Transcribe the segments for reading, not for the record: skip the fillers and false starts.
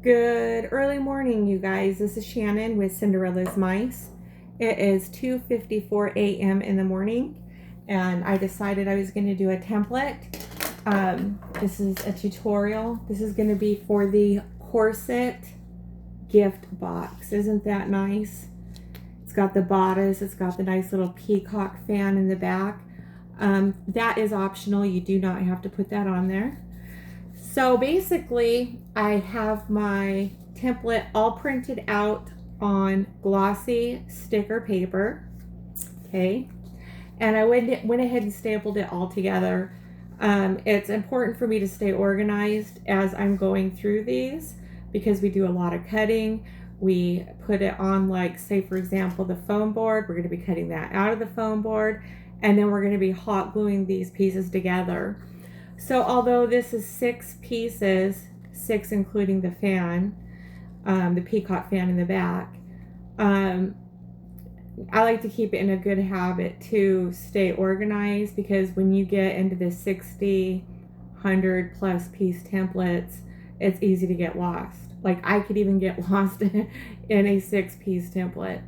Good early morning, you guys. This is Shannon with Cinderella's Mice. It is 2:54 a.m. in the morning, and I decided I was going to do a template. This is a tutorial. This is going to be for the Corset gift box. Isn't that nice? It's got the bodice. It's got the nice little peacock fan in the back. That is optional. You do not have to put that on there. So basically, I have my template all printed out on glossy sticker paper, okay? And I went ahead and stapled it all together. It's important for me to stay organized as I'm going through these because we do a lot of cutting. We put it on, like, say for example, the foam board. We're going to be cutting that out of the foam board, and then we're going to be hot gluing these pieces together. So although this is 6 pieces, 6 including the fan, the peacock fan in the back, I like to keep it in a good habit to stay organized, because when you get into the 60, 100 plus piece templates, it's easy to get lost. Like, I could even get lost in a 6-piece template.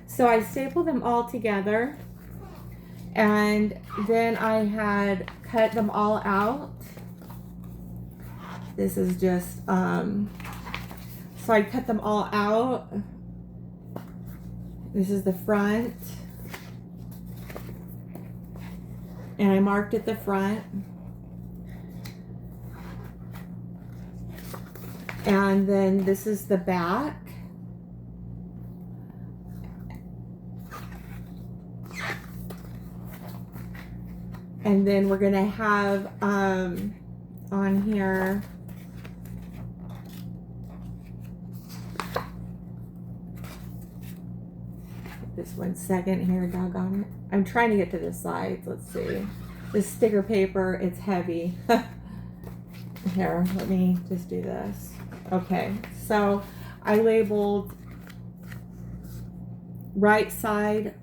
So I stapled them all together. And then I had cut them all out. This is just, so I cut them all out. This is the front. And I marked at the front. And then this is the back. And then we're gonna have on here just 1 second here, doggone it. I'm trying to get to the sides. Let's see. This sticker paper, it's heavy. Here, let me just do this. Okay, so I labeled right side,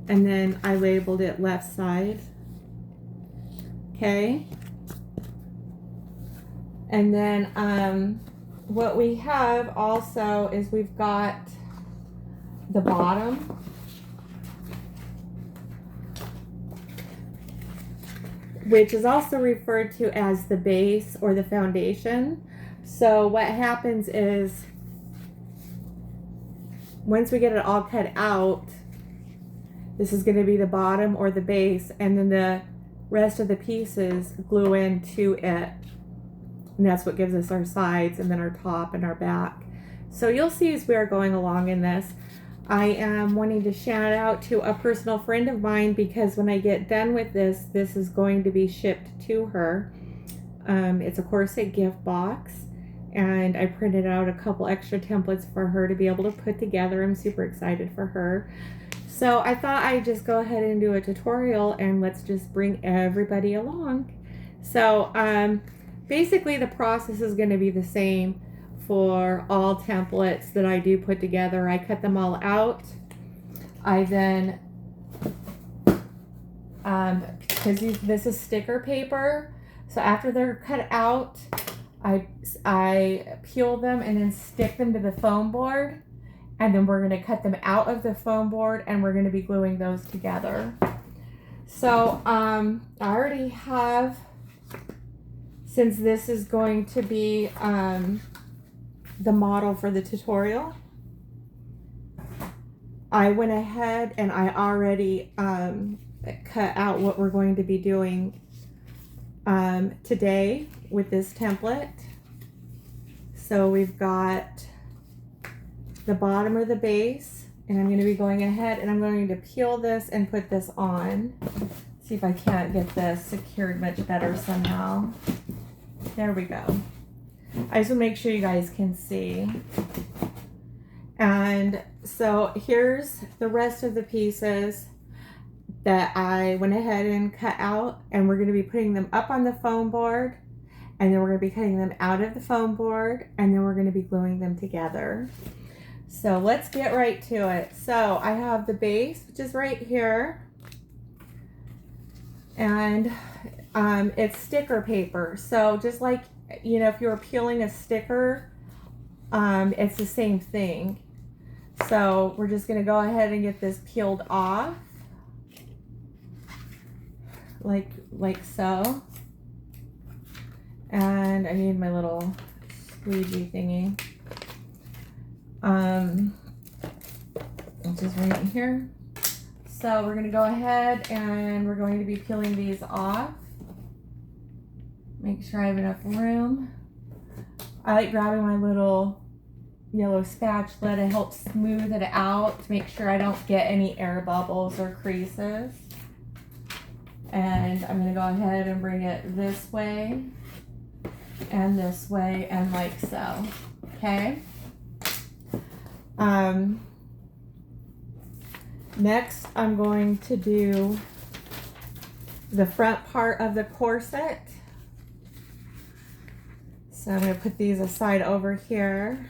and then I labeled it left side. Okay. And then what we have also is we've got the bottom. Which is also referred to as the base or the foundation. So what happens is, once we get it all cut out, this is going to be the bottom or the base, and then the rest of the pieces glue into it. And that's what gives us our sides, and then our top and our back. So you'll see as we are going along in this. I am wanting to shout out to a personal friend of mine, because when I get done with this, this is going to be shipped to her. It's a corset gift box, and I printed out a couple extra templates for her to be able to put together. I'm super excited for her. So I thought I'd just go ahead and do a tutorial, and let's just bring everybody along. So basically the process is going to be the same for all templates that I do put together. I cut them all out. I then, because this is sticker paper, so after they're cut out, I peel them and then stick them to the foam board. And then we're going to cut them out of the foam board, and we're going to be gluing those together. So I already have, since this is going to be the model for the tutorial, I went ahead and I already cut out what we're going to be doing today with this template. So we've got the bottom or the base, and I'm going to be going ahead and I'm going to peel this and put this on. See if I can't get this secured much better somehow. There we go. I just want to make sure you guys can see. And so here's the rest of the pieces that I went ahead and cut out, and we're going to be putting them up on the foam board, and then we're going to be cutting them out of the foam board, and then we're going to be gluing them together. So let's get right to it. So I have the base, which is right here, and it's sticker paper. So just like you know, if you were peeling a sticker, it's the same thing. So we're just gonna go ahead and get this peeled off, like so. And I need my little squeegee thingy. Which is right here. So we're gonna go ahead and we're going to be peeling these off. Make sure I have enough room. I like grabbing my little yellow spatula to help smooth it out to make sure I don't get any air bubbles or creases. And I'm gonna go ahead and bring it this way and like so, okay? Next, I'm going to do the front part of the corset. So I'm going to put these aside over here.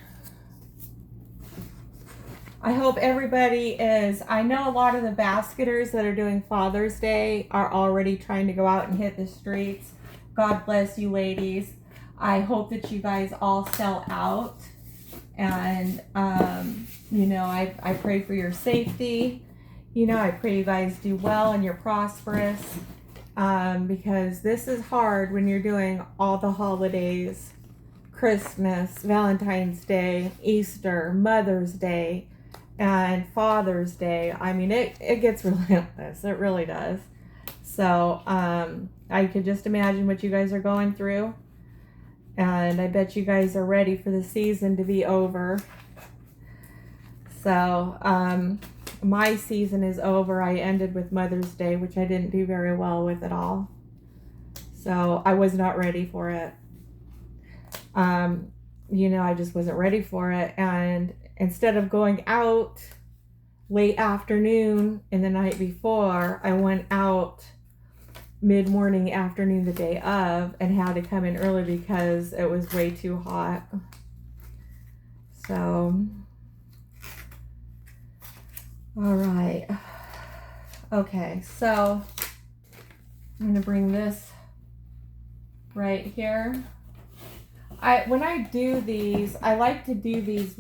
I hope everybody is, I know a lot of the basketers that are doing Father's Day are already trying to go out and hit the streets. God bless you ladies. I hope that you guys all sell out. And, you know, I pray for your safety. You know, I pray you guys do well and you're prosperous. Because this is hard when you're doing all the holidays. Christmas, Valentine's Day, Easter, Mother's Day, and Father's Day. I mean, it gets relentless. It really does. So, I could just imagine what you guys are going through. And I bet you guys are ready for the season to be over. So, my season is over. I ended with Mother's Day, which I didn't do very well with at all. So, I was not ready for it. You know, I just wasn't ready for it. And instead of going out late afternoon and the night before, I went out mid-morning, afternoon, the day of, and had to come in early because it was way too hot. So, all right. Okay, so I'm going to bring this right here. When I do these, I like to do these,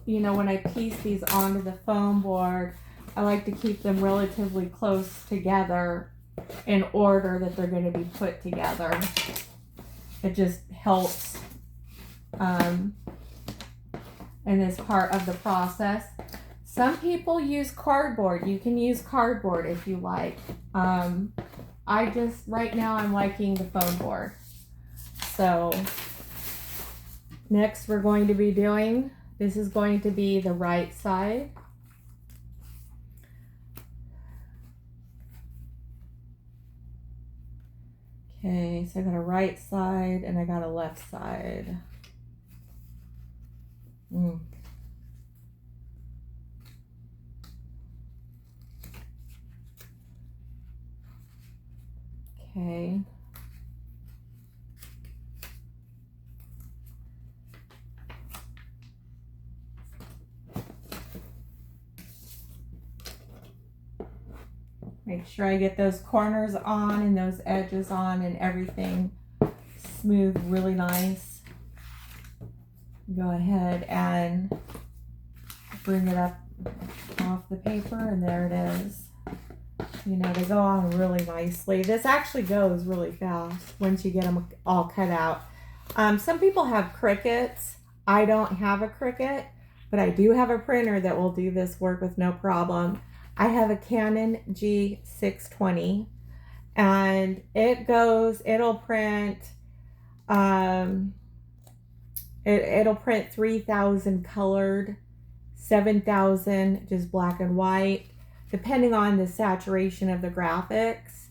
you know, when I piece these onto the foam board, I like to keep them relatively close together in order that they're going to be put together. It just helps in this part of the process. Some people use cardboard. You can use cardboard if you like. Right now I'm liking the foam board. So next we're going to be doing, this is going to be the right side. Okay, so I got a right side and I got a left side. Okay. Make sure I get those corners on and those edges on and everything smooth, really nice. Go ahead and bring it up off the paper, and there it is. You know, they go on really nicely. This actually goes really fast once you get them all cut out. Some people have Cricuts. I don't have a Cricut, but I do have a printer that will do this work with no problem. I have a Canon G620, and it'll print, it'll print 3,000 colored, 7,000 just black and white, depending on the saturation of the graphics.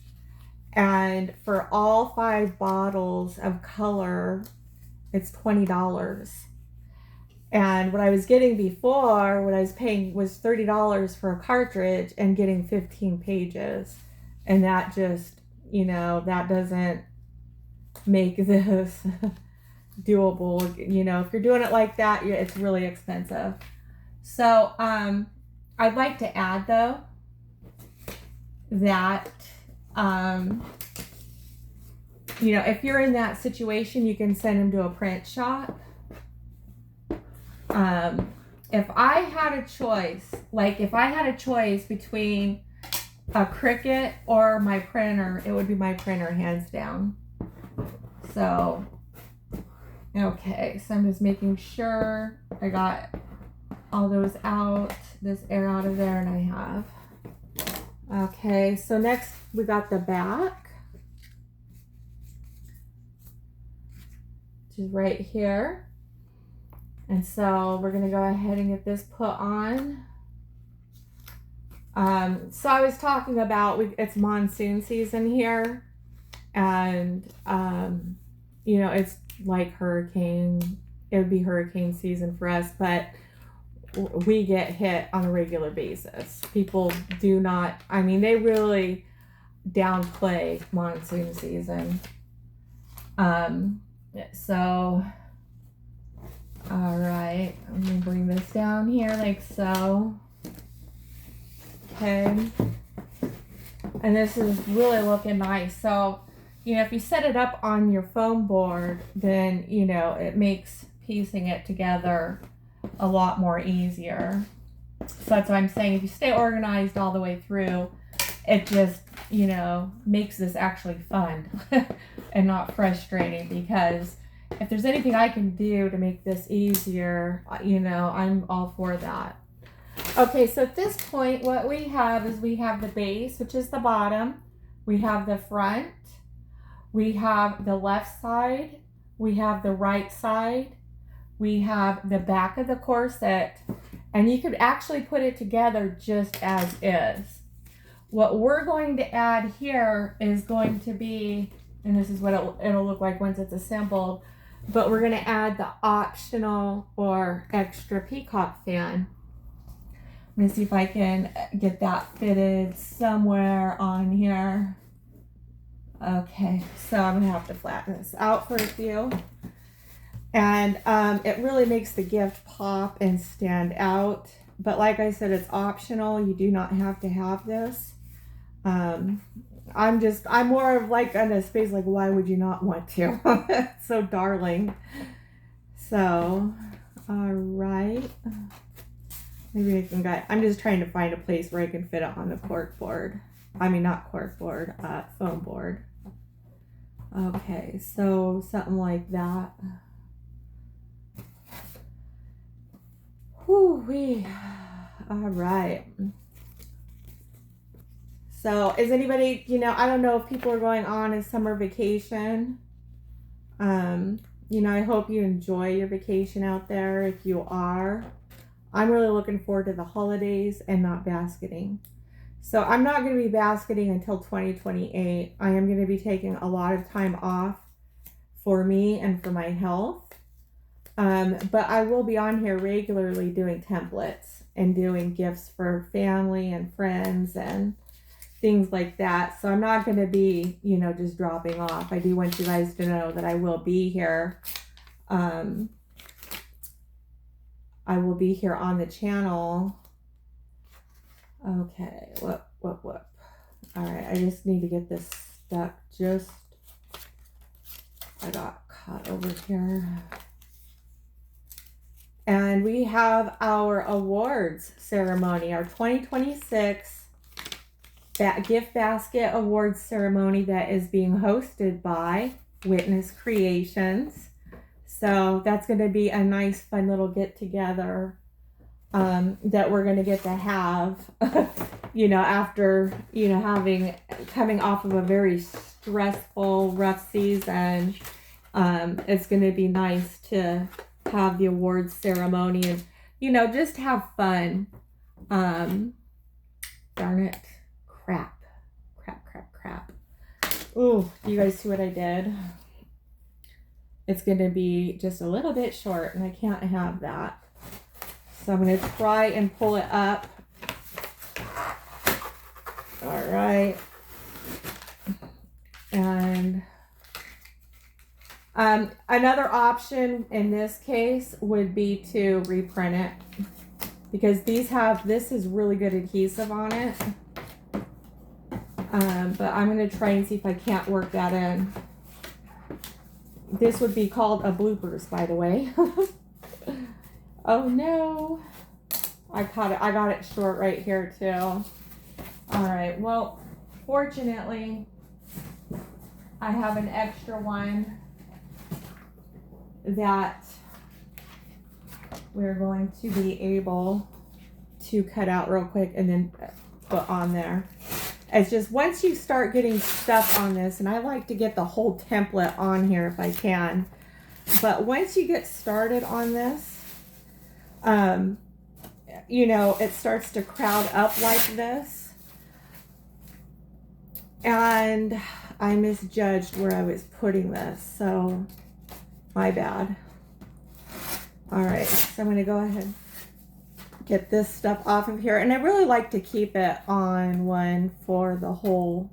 And for all 5 bottles of color, it's $20. And what I was getting before, what I was paying was $30 for a cartridge and getting 15 pages. And that just, you know, that doesn't make this doable. You know, if you're doing it like that, it's really expensive. So, I'd like to add though, that you know, if you're in that situation, you can send them to a print shop. If I had a choice, like if I had a choice between a Cricut or my printer, it would be my printer, hands down. So, okay, so I'm just making sure I got all those out, this air out of there, and I have. Okay, so next we got the back, which is right here. And so we're gonna go ahead and get this put on. So I was talking about, it's monsoon season here, and you know, it's like it would be hurricane season for us, but we get hit on a regular basis. People do not, I mean, they really downplay monsoon season. So, all right, I'm gonna bring this down here like so. Okay, and this is really looking nice. So, you know, if you set it up on your foam board, then, you know, it makes piecing it together a lot more easier. So that's what I'm saying. If you stay organized all the way through, it just, you know, makes this actually fun and not frustrating, because if there's anything I can do to make this easier, you know, I'm all for that. Okay, so at this point, what we have is we have the base, which is the bottom. We have the front. We have the left side. We have the right side. We have the back of the corset. And you could actually put it together just as is. What we're going to add here is going to be, and this is what it'll look like once it's assembled, but we're going to add the optional or extra peacock fan. I'm going to see if I can get that fitted somewhere on here. Okay, so I'm going to have to flatten this out for a few. And it really makes the gift pop and stand out. But like I said, it's optional. You do not have to have this. I'm more of like in a space like, why would you not want to? It's so darling. So, all right. Maybe I can I'm just trying to find a place where I can fit it on the cork board. I mean, not cork board, foam board. Okay, so something like that. Whoo-wee. All right. So is anybody, you know, I don't know if people are going on a summer vacation. You know, I hope you enjoy your vacation out there. If you are, I'm really looking forward to the holidays and not basketing. So I'm not going to be basketing until 2028. I am going to be taking a lot of time off for me and for my health. But I will be on here regularly doing templates and doing gifts for family and friends and things like that. So I'm not going to be, you know, just dropping off. I do want you guys to know that I will be here. I will be here on the channel. Okay, whoop. All right, I just need to get this stuck. I got caught over here. And we have our awards ceremony, our 2026 gift basket awards ceremony that is being hosted by Witness Creations. So that's going to be a nice, fun little get together that we're going to get to have, you know, after, you know, coming off of a very stressful, rough season. It's going to be nice to have the awards ceremony and, you know, just have fun. Darn it. Crap. Ooh, you guys see what I did? It's going to be just a little bit short, and I can't have that. So I'm going to try and pull it up. All right. And another option in this case would be to reprint it, because this is really good adhesive on it. But I'm going to try and see if I can't work that in. This would be called a bloopers, by the way. Oh no. I got it short right here too. All right, well, fortunately, I have an extra one that we're going to be able to cut out real quick and then put on there. It's just once you start getting stuff on this, and I like to get the whole template on here if I can, but once you get started on this, you know, it starts to crowd up like this. And I misjudged where I was putting this, so my bad. All right, so I'm going to go ahead and get this stuff off of here. And I really like to keep it on one for the whole,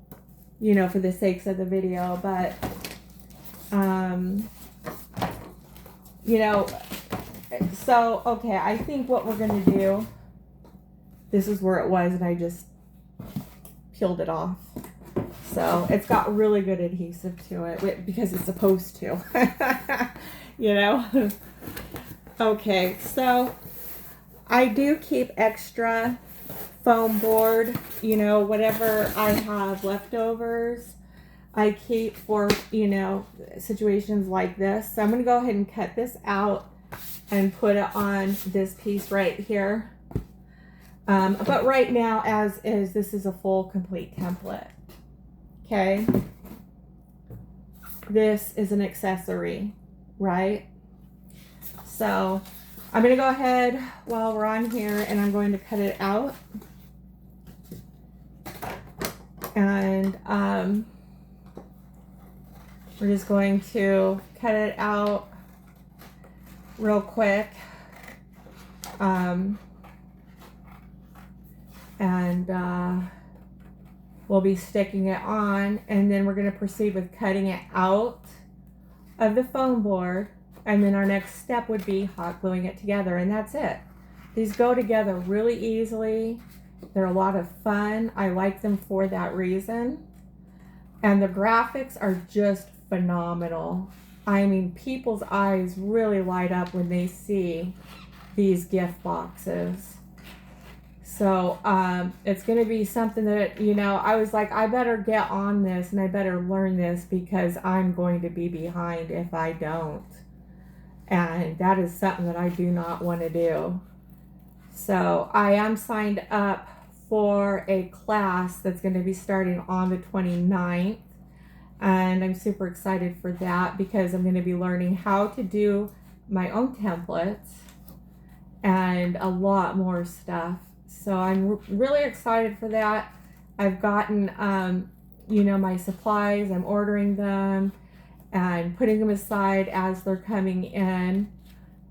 you know, for the sakes of the video. But, you know, so, okay, I think what we're going to do, this is where it was, and I just peeled it off. So it's got really good adhesive to it because it's supposed to, you know. Okay, so I do keep extra foam board, you know, whatever I have leftovers, I keep for, you know, situations like this. So I'm going to go ahead and cut this out and put it on this piece right here. But right now, as is, this is a full complete template. Okay, this is an accessory, right? So I'm going to go ahead while we're on here and I'm going to cut it out. And we're just going to cut it out real quick. We'll be sticking it on, and then we're going to proceed with cutting it out of the foam board, and then our next step would be hot gluing it together, and that's it. These go together really easily. They're a lot of fun. I like them for that reason, and the graphics are just phenomenal. I mean, people's eyes really light up when they see these gift boxes. So it's going to be something that, you know, I was like, I better get on this and I better learn this because I'm going to be behind if I don't. And that is something that I do not want to do. So I am signed up for a class that's going to be starting on the 29th. And I'm super excited for that because I'm going to be learning how to do my own templates and a lot more stuff. So I'm really excited for that. I've gotten, you know, my supplies. I'm ordering them and putting them aside as they're coming in.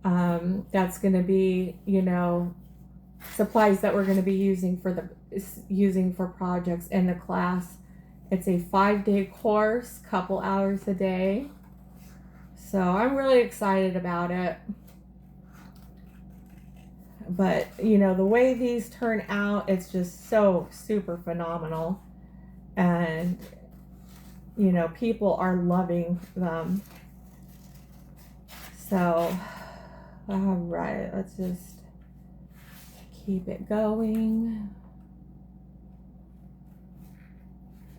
That's going to be, you know, supplies that we're going to be using for projects in the class. It's a 5-day course, couple hours a day. So I'm really excited about it. But, you know, the way these turn out, it's just so super phenomenal. And, you know, people are loving them. So, all right, let's just keep it going.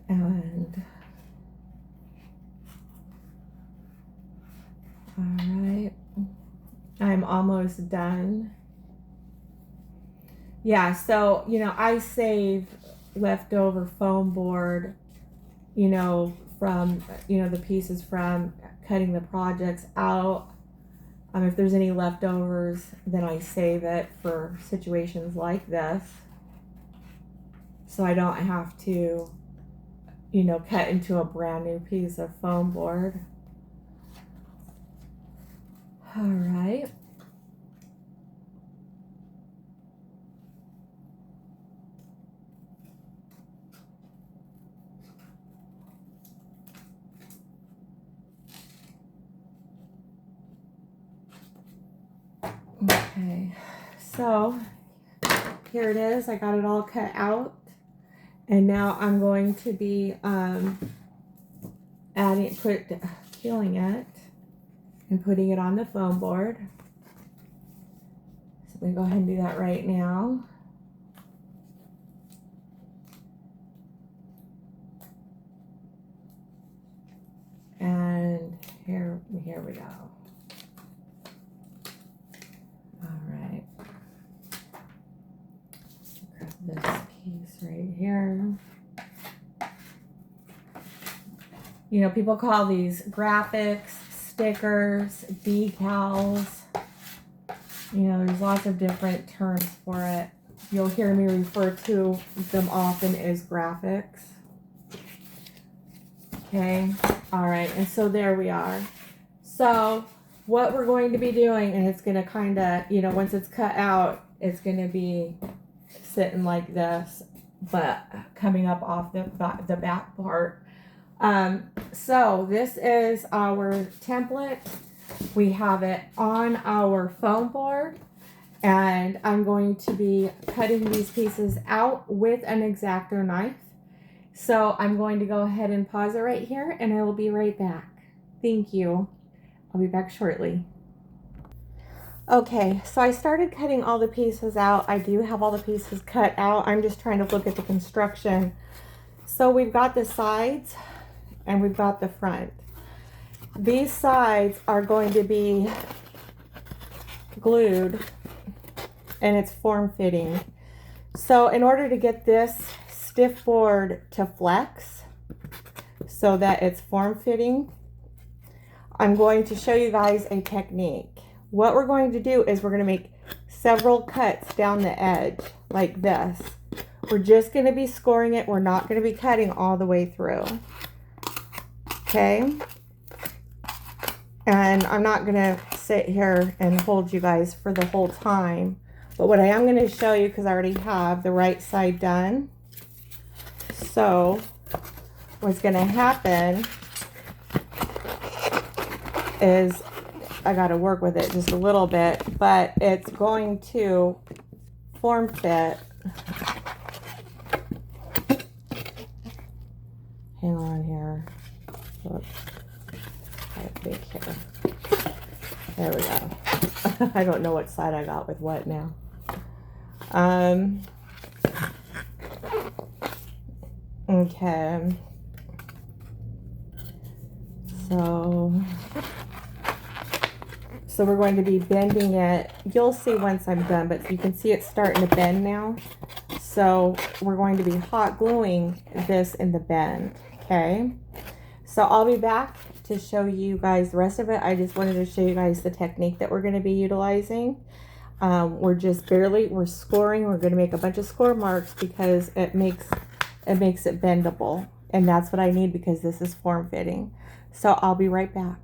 And, all right, I'm almost done. Yeah, so, you know, I save leftover foam board, you know, from, you know, the pieces from cutting the projects out. If there's any leftovers, then I save it for situations like this. So I don't have to, you know, cut into a brand new piece of foam board. All right. Okay, so here it is. I got it all cut out, and now I'm going to be peeling it. and putting it on the foam board. So I'm going to go ahead and do that right now. And here we go. All right. Grab this piece right here. You know, people call these graphics, stickers, decals. You know, there's lots of different terms for it. You'll hear me refer to them often as graphics. Okay, all right, and so there we are. So what we're going to be doing, and it's going to kind of, you know, once it's cut out, it's going to be sitting like this, but coming up off the back part. So this is our template. We have it on our foam board, and I'm going to be cutting these pieces out with an X-Acto knife. So I'm going to go ahead and pause it right here, and I will be right back. Thank you. I'll be back shortly. Okay, so I started cutting all the pieces out. I do have all the pieces cut out. I'm just trying to look at the construction. So we've got the sides and we've got the front. These sides are going to be glued, and it's form fitting. So in order to get this stiff board to flex so that it's form fitting, I'm going to show you guys a technique. What we're going to do is we're going to make several cuts down the edge like this. We're just going to be scoring it. We're not going to be cutting all the way through. Okay. And I'm not going to sit here and hold you guys for the whole time. But what I am going to show you, because I already have the right side done. So what's going to happen is I got to work with it just a little bit, but it's going to form fit. Hang on here. Whoops. I think here. There we go. I don't know what side I got with what now. Okay. So we're going to be bending it. You'll see once I'm done, but you can see it's starting to bend now. So we're going to be hot gluing this in the bend, okay? So I'll be back to show you guys the rest of it. I just wanted to show you guys the technique that we're going to be utilizing. We're scoring. We're going to make a bunch of score marks because it makes it bendable. And that's what I need because this is form fitting. So I'll be right back.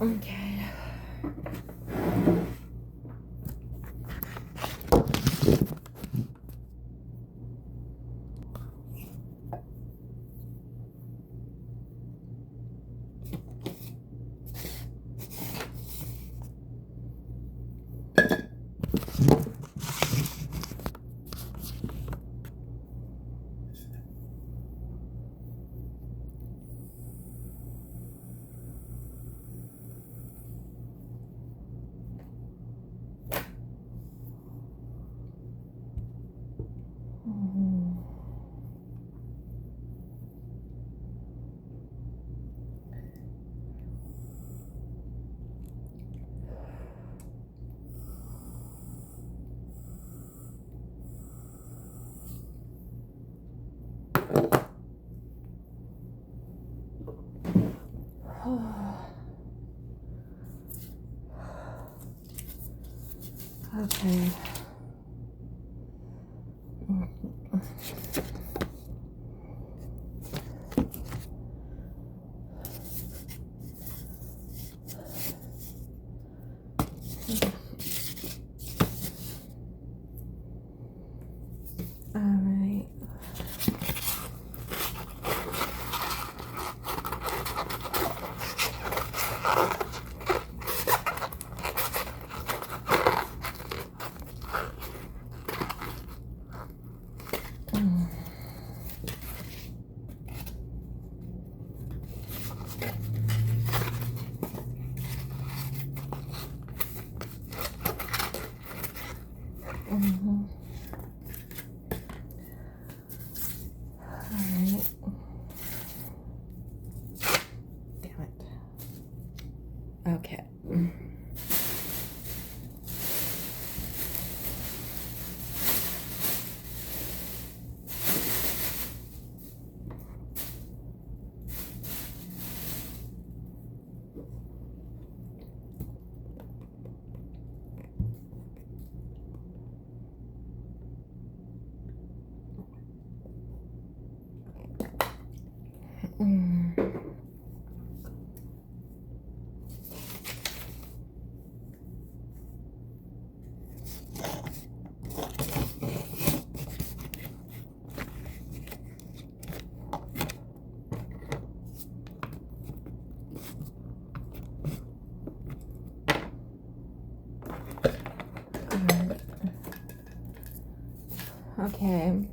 Okay. Okay. All right. Mm-hmm. All right. Damn it. Okay. Okay.